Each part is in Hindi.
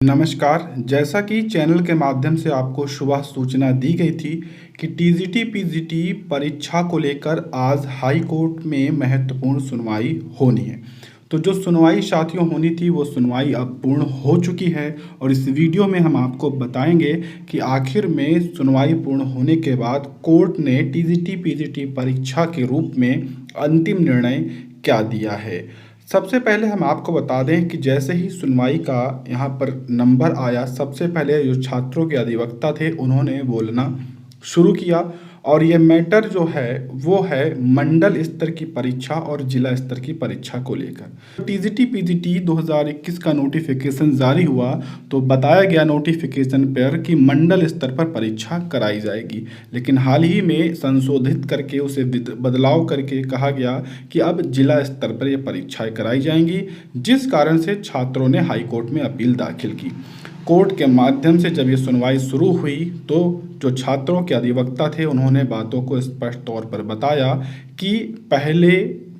नमस्कार। जैसा कि चैनल के माध्यम से आपको सुबह सूचना दी गई थी कि टीजीटी पीजीटी परीक्षा को लेकर आज हाई कोर्ट में महत्वपूर्ण सुनवाई होनी है। तो जो सुनवाई साथियों होनी थी वो सुनवाई अब पूर्ण हो चुकी है और इस वीडियो में हम आपको बताएंगे कि आखिर में सुनवाई पूर्ण होने के बाद कोर्ट ने टीजीटी पीजीटी परीक्षा के रूप में अंतिम निर्णय क्या दिया है। सबसे पहले हम आपको बता दें कि जैसे ही सुनवाई का यहाँ पर नंबर आया, सबसे पहले जो छात्रों के अधिवक्ता थे उन्होंने बोलना शुरू किया और ये मैटर जो है वो है मंडल स्तर की परीक्षा और जिला स्तर की परीक्षा को लेकर। टीजीटी पीजीटी 2021 का नोटिफिकेशन जारी हुआ तो बताया गया नोटिफिकेशन पर कि मंडल स्तर पर परीक्षा कराई जाएगी, लेकिन हाल ही में संशोधित करके उसे बदलाव करके कहा गया कि अब जिला स्तर पर यह परीक्षाएं कराई जाएंगी, जिस कारण से छात्रों ने हाईकोर्ट में अपील दाखिल की। कोर्ट के माध्यम से जब ये सुनवाई शुरू हुई तो जो छात्रों के अधिवक्ता थे उन्होंने बातों को स्पष्ट तौर पर बताया कि पहले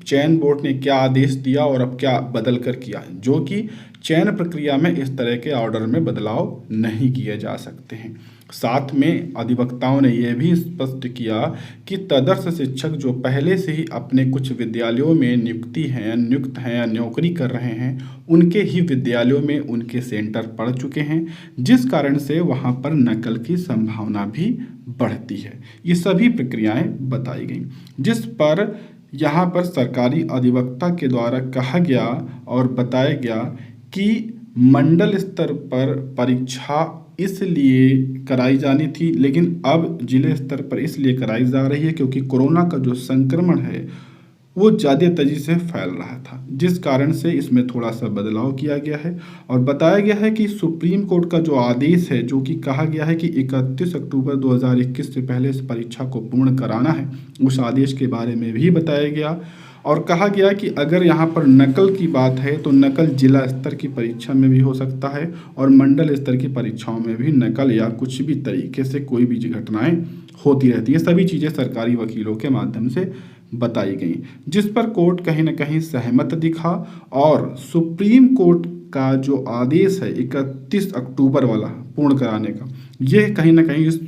चयन बोर्ड ने क्या आदेश दिया और अब क्या बदल कर किया, जो कि चयन प्रक्रिया में इस तरह के ऑर्डर में बदलाव नहीं किए जा सकते हैं। साथ में अधिवक्ताओं ने यह भी स्पष्ट किया कि तदर्थ शिक्षक जो पहले से ही अपने कुछ विद्यालयों में नियुक्त हैं या नौकरी कर रहे हैं, उनके ही विद्यालयों में उनके सेंटर पड़ चुके हैं, जिस कारण से वहां पर नकल की संभावना भी बढ़ती है। ये सभी प्रक्रियाएं बताई गई, जिस पर यहाँ पर सरकारी अधिवक्ता के द्वारा कहा गया और बताया गया कि मंडल स्तर पर परीक्षा इसलिए कराई जानी थी, लेकिन अब जिले स्तर पर इसलिए कराई जा रही है क्योंकि कोरोना का जो संक्रमण है वो ज़्यादा तेजी से फैल रहा था, जिस कारण से इसमें थोड़ा सा बदलाव किया गया है। और बताया गया है कि सुप्रीम कोर्ट का जो आदेश है, जो कि कहा गया है कि 31 अक्टूबर 2021 से पहले इस परीक्षा को पूर्ण कराना है, उस आदेश के बारे में भी बताया गया और कहा गया कि अगर यहाँ पर नकल की बात है तो नकल जिला स्तर की परीक्षा में भी हो सकता है और मंडल स्तर की परीक्षाओं में भी नकल या कुछ भी तरीके से कोई भी घटनाएं होती रहती है। सभी चीज़ें सरकारी वकीलों के माध्यम से बताई गई, जिस पर कोर्ट कहीं ना कहीं सहमत दिखा और सुप्रीम कोर्ट का जो आदेश है 31 अक्टूबर वाला पूर्ण कराने का, यह कहीं ना कहीं इस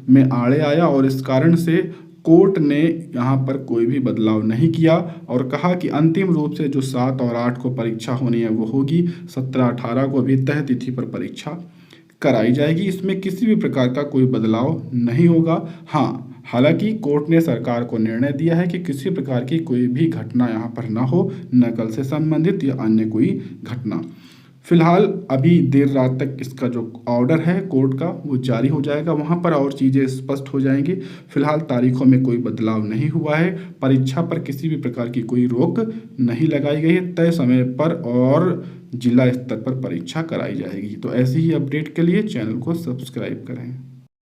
में आड़े आया और इस कारण से कोर्ट ने यहाँ पर कोई भी बदलाव नहीं किया और कहा कि अंतिम रूप से जो 7 और 8 को परीक्षा होनी है वो होगी, 17-18 को भी तय तिथि पर परीक्षा कराई जाएगी। इसमें किसी भी प्रकार का कोई बदलाव नहीं होगा। हाँ, हालांकि कोर्ट ने सरकार को निर्णय दिया है कि किसी प्रकार की कोई भी घटना यहाँ पर ना हो, नकल से संबंधित या अन्य कोई घटना। फिलहाल अभी देर रात तक इसका जो ऑर्डर है कोर्ट का वो जारी हो जाएगा, वहाँ पर और चीज़ें स्पष्ट हो जाएंगी। फिलहाल तारीखों में कोई बदलाव नहीं हुआ है, परीक्षा पर किसी भी प्रकार की कोई रोक नहीं लगाई गई है, तय समय पर और जिला स्तर पर परीक्षा कराई जाएगी। तो ऐसी ही अपडेट के लिए चैनल को सब्सक्राइब करें।